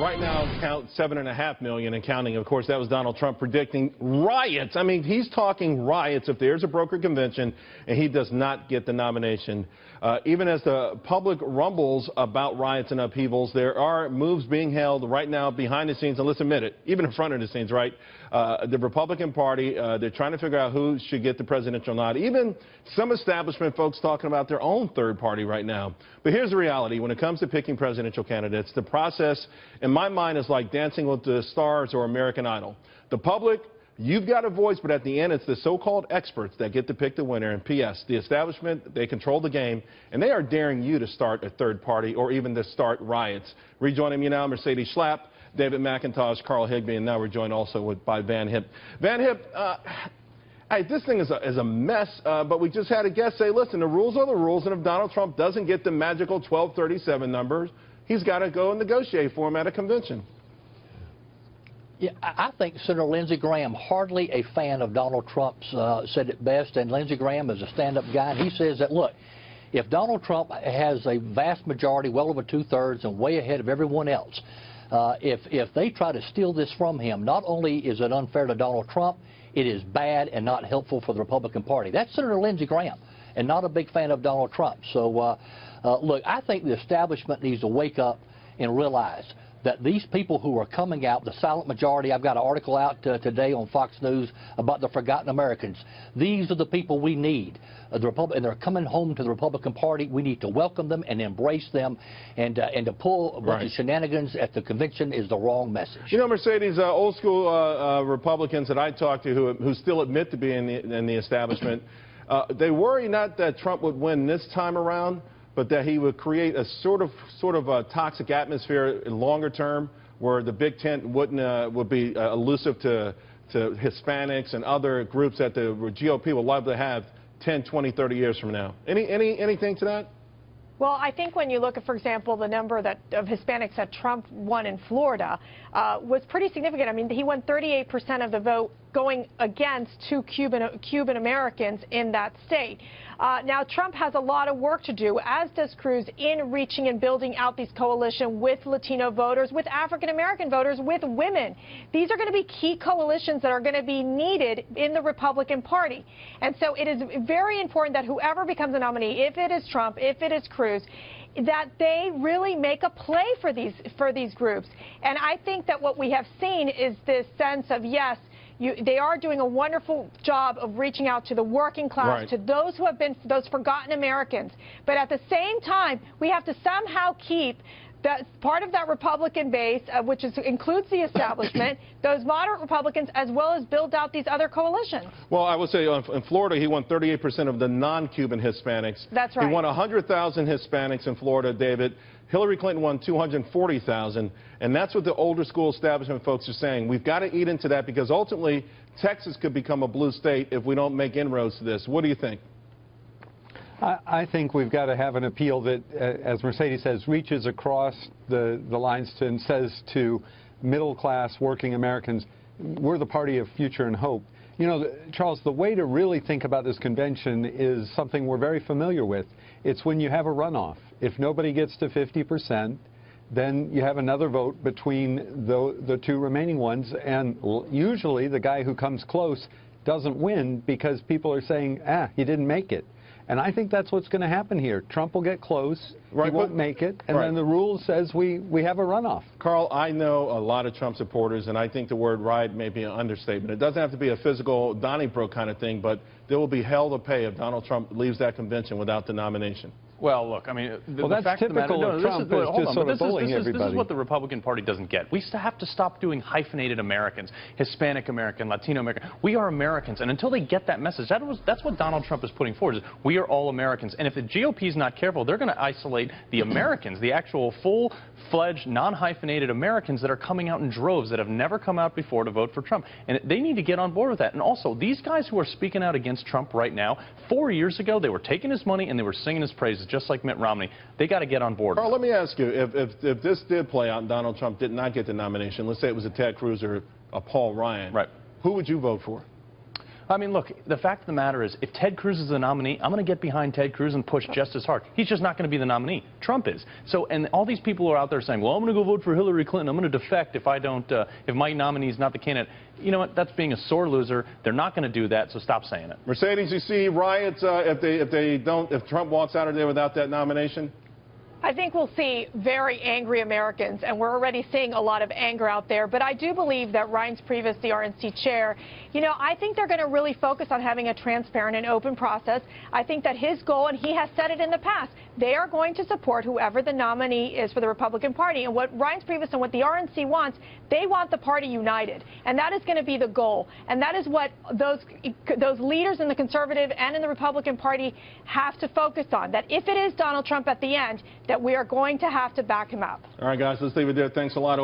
right now count 7.5 million and counting. Of course, that was Donald Trump predicting riots. I mean, he's talking riots if there's a brokered convention and he does not get the nomination. Even as the public rumbles about riots and upheavals, there are moves being held right now behind the scenes, and let's admit it, even in front of the scenes, right? The Republican Party, they're trying to figure out who should get the presidential nod. Even some establishment folks talking about their own third party right now. But here's the reality. When it comes to picking presidential candidates, the process, in my mind, is like Dancing with the Stars or American Idol. The public, you've got a voice, but at the end, it's the so-called experts that get to pick the winner. And P.S., the establishment, they control the game, and they are daring you to start a third party or even to start riots. Rejoining me now, Mercedes Schlapp, David McIntosh, Carl Higbie, and now we're joined also by Van Hipp. Van Hipp, hey, this thing is a mess, but we just had a guest say, listen, the rules are the rules, and if Donald Trump doesn't get the magical 1237 numbers, he's got to go and negotiate for him at a convention. Yeah, I think Senator Lindsey Graham, hardly a fan of Donald Trump's, said it best, and Lindsey Graham is a stand-up guy, and he says that, look, if Donald Trump has a vast majority, well over two-thirds, and way ahead of everyone else, if they try to steal this from him, not only is it unfair to Donald Trump, it is bad and not helpful for the Republican Party. That's Senator Lindsey Graham, and not a big fan of Donald Trump. So, look, I think the establishment needs to wake up and realize that these people who are coming out, the silent majority, I've got an article out today on Fox News about the forgotten Americans. These are the people we need. And they're coming home to the Republican Party. We need to welcome them and embrace them, and to pull a bunch of shenanigans at the convention is the wrong message. You know, Mercedes, old school Republicans that I talk to who still admit to being in the establishment, they worry not that Trump would win this time around, but that he would create a sort of a toxic atmosphere in longer term, where the Big Tent would be elusive to Hispanics and other groups that the GOP would love to have 10, 20, 30 years from now. Anything to that? Well, I think when you look at, for example, the number of Hispanics that Trump won in Florida was pretty significant. I mean, he won 38% of the vote going against two Cuban Americans in that state. Now, Trump has a lot of work to do, as does Cruz, in reaching and building out these coalitions with Latino voters, with African-American voters, with women. These are going to be key coalitions that are going to be needed in the Republican Party. And so it is very important that whoever becomes a nominee, if it is Trump, if it is Cruz, that they really make a play for these groups. And I think that what we have seen is this sense of, yes, they are doing a wonderful job of reaching out to the working class, to those who have been those forgotten Americans. But at the same time, we have to somehow keep that part of that Republican base, which includes the establishment, those moderate Republicans, as well as build out these other coalitions. Well, I would say in Florida, he won 38% of the non-Cuban Hispanics. That's right. He won 100,000 Hispanics in Florida, David. Hillary Clinton won 240,000, and that's what the older school establishment folks are saying. We've got to eat into that, because ultimately Texas could become a blue state if we don't make inroads to this. What do you think? I think we've got to have an appeal that, as Mercedes says, reaches across the lines and says to middle-class working Americans, we're the party of future and hope. You know, Charles, the way to really think about this convention is something we're very familiar with. It's when you have a runoff. If nobody gets to 50%, then you have another vote between the two remaining ones, and usually the guy who comes close doesn't win because people are saying, he didn't make it. And I think that's what's going to happen here. Trump will get close, he won't make it, and then the rule says we have a runoff. Carl, I know a lot of Trump supporters, and I think the word riot may be an understatement. It doesn't have to be a physical Donnybrook kind of thing, but there will be hell to pay if Donald Trump leaves that convention without the nomination. Well, look, I mean, the that's fact of the matter, typical of Trump, is just sort of bullying everybody. This is what the Republican Party doesn't get. We have to stop doing hyphenated Americans, Hispanic American, Latino American. We are Americans, and until they get that message, that's what Donald Trump is putting forward, is we are all Americans. And if the GOP is not careful, they're going to isolate the Americans, the actual full-fledged, non-hyphenated Americans that are coming out in droves that have never come out before to vote for Trump. And they need to get on board with that. And also, these guys who are speaking out against Trump right now, 4 years ago, they were taking his money and they were singing his praises, just like Mitt Romney. They got to get on board. Carl, let me ask you, if this did play out and Donald Trump did not get the nomination, let's say it was a Ted Cruz or a Paul Ryan, who would you vote for? I mean, look, the fact of the matter is, if Ted Cruz is the nominee, I'm going to get behind Ted Cruz and push just as hard. He's just not going to be the nominee. Trump is. So, and all these people are out there saying, well, I'm going to go vote for Hillary Clinton. I'm going to defect if I don't, if my nominee is not the candidate. You know what? That's being a sore loser. They're not going to do that, so stop saying it. Mercedes, you see riots if Trump walks out of there without that nomination? I think we'll see very angry Americans, and we're already seeing a lot of anger out there. But I do believe that Reince Priebus, the RNC chair, you know, I think they're going to really focus on having a transparent and open process. I think that his goal, and he has said it in the past, they are going to support whoever the nominee is for the Republican Party. And what Reince Priebus and what the RNC wants, they want the party united. And that is going to be the goal. And that is what those leaders in the Conservative and in the Republican Party have to focus on, that if it is Donald Trump at the end, that we are going to have to back him up. All right, guys, let's leave it there. Thanks a lot.